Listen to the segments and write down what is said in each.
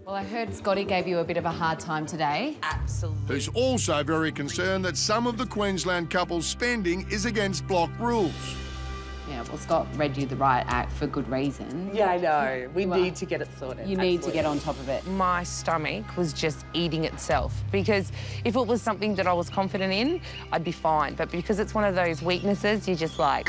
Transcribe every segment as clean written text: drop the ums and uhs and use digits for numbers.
Well, I heard Scotty gave you a bit of a hard time today. Absolutely. Who's also very concerned that some of the Queensland couple's spending is against block rules. Yeah, well, Scott read you the right act for good reason. Yeah, I know. We need to get it sorted. You need to get on top of it. My stomach was just eating itself because if it was something that I was confident in, I'd be fine. But because it's one of those weaknesses, you're just like...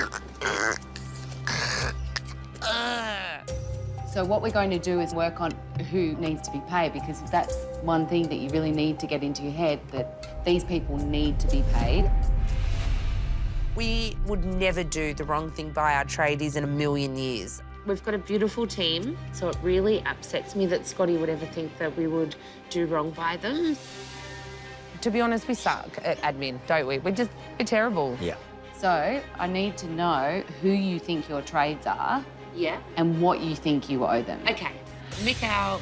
So what we're going to do is work on who needs to be paid, because that's one thing that you really need to get into your head, that these people need to be paid. We would never do the wrong thing by our tradies in a million years. We've got a beautiful team, so it really upsets me that Scotty would ever think that we would do wrong by them. To be honest, we suck at admin, don't we? We're terrible. Yeah. So I need to know who you think your trades are. Yeah. And what you think you owe them. OK. Mick, our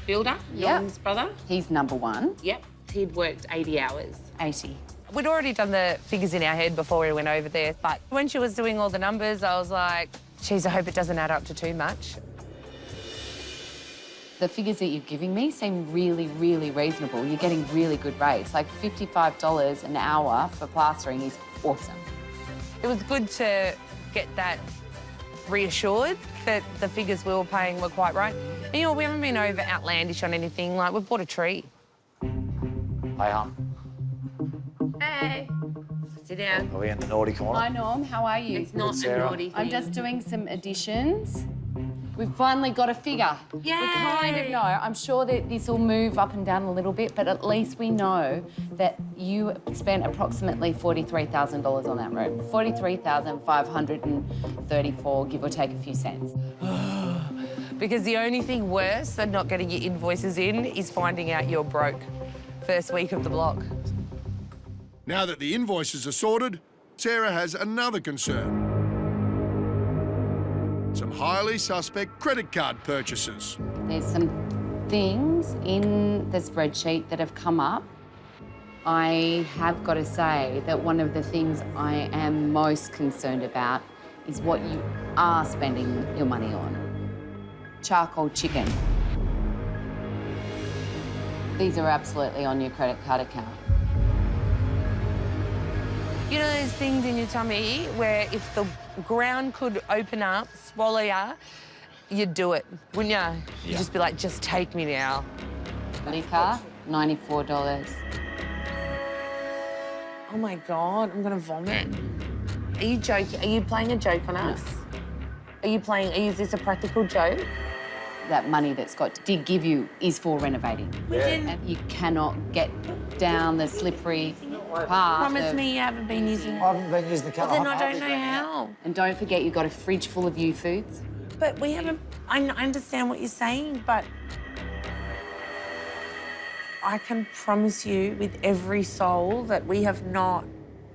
builder, Yep. Young's brother. He's number one. Yep. He'd worked 80 hours. 80. We'd already done the figures in our head before we went over there, but when she was doing all the numbers, I was like, geez, I hope it doesn't add up to too much. The figures that you're giving me seem really, really reasonable. You're getting really good rates. Like $55 an hour for plastering is awesome. It was good to get that reassured that the figures we were paying were quite right. And, you know, we haven't been over outlandish on anything. Like, we've bought a tree. Hey, hon. Hey. Sit down. Are we in the naughty corner? Hi, Norm. How are you? It's not a Sarah. naughty thing. I'm just doing some additions. We've finally got a figure. Yay! We kind of know. I'm sure that this will move up and down a little bit, but at least we know that you spent approximately $43,000 on that room. $43,534, give or take a few cents. Because the only thing worse than not getting your invoices in is finding out you're broke first week of the block. Now that the invoices are sorted, Sarah has another concern. Some highly suspect credit card purchases. There's some things in the spreadsheet that have come up. I have got to say that one of the things I am most concerned about is what you are spending your money on. Charcoal chicken. These are absolutely on your credit card account. You know those things in your tummy where if the ground could open up, swallow ya, you'd do it, wouldn't ya? You'd just be like, just take me now. Liquor, $94. Oh my God, I'm gonna vomit. Are you joking? Are you playing a joke on us? Is this a practical joke? That money that Scott did give you is for renovating. We didn't. And you cannot get down the slippery path. Promise me you haven't been using it. I haven't been using the car. Well, then I don't know how. And don't forget, you've got a fridge full of you foods. But we haven't... I understand what you're saying, but... I can promise you with every soul that we have not...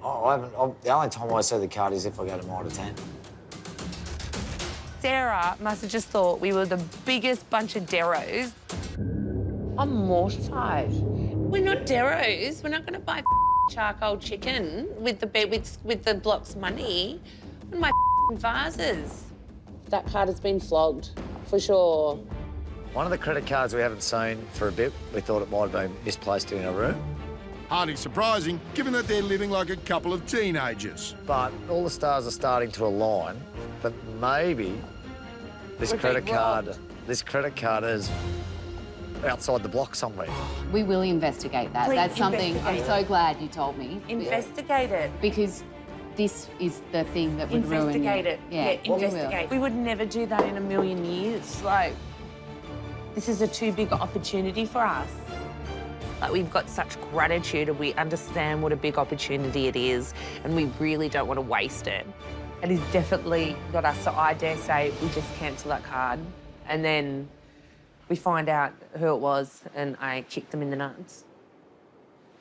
Oh, I haven't. The only time I see the card is if I go to 9 to 10. Sarah must have just thought we were the biggest bunch of deros. I'm mortified. We're not deros. We're not going to buy charcoal chicken with the block's money and my vases. That card has been flogged, for sure. One of the credit cards we haven't seen for a bit, we thought it might have been misplaced in a room. Hardly surprising, given that they're living like a couple of teenagers. But all the stars are starting to align, but maybe this credit card is outside the block somewhere. We will investigate that. Please That's something investigate I'm so glad you told me. Investigate it. Because this is the thing that would ruin you. Investigate it. Yeah, investigate. We would never do that in a million years. Like, this is a too big opportunity for us. Like, we've got such gratitude and we understand what a big opportunity it is and we really don't want to waste it. And he's definitely got us, so I dare say we just cancel that card and then we find out who it was and I kick them in the nuts.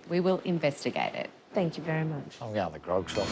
We will investigate it. Thank you very much. I'm going to the grog shop.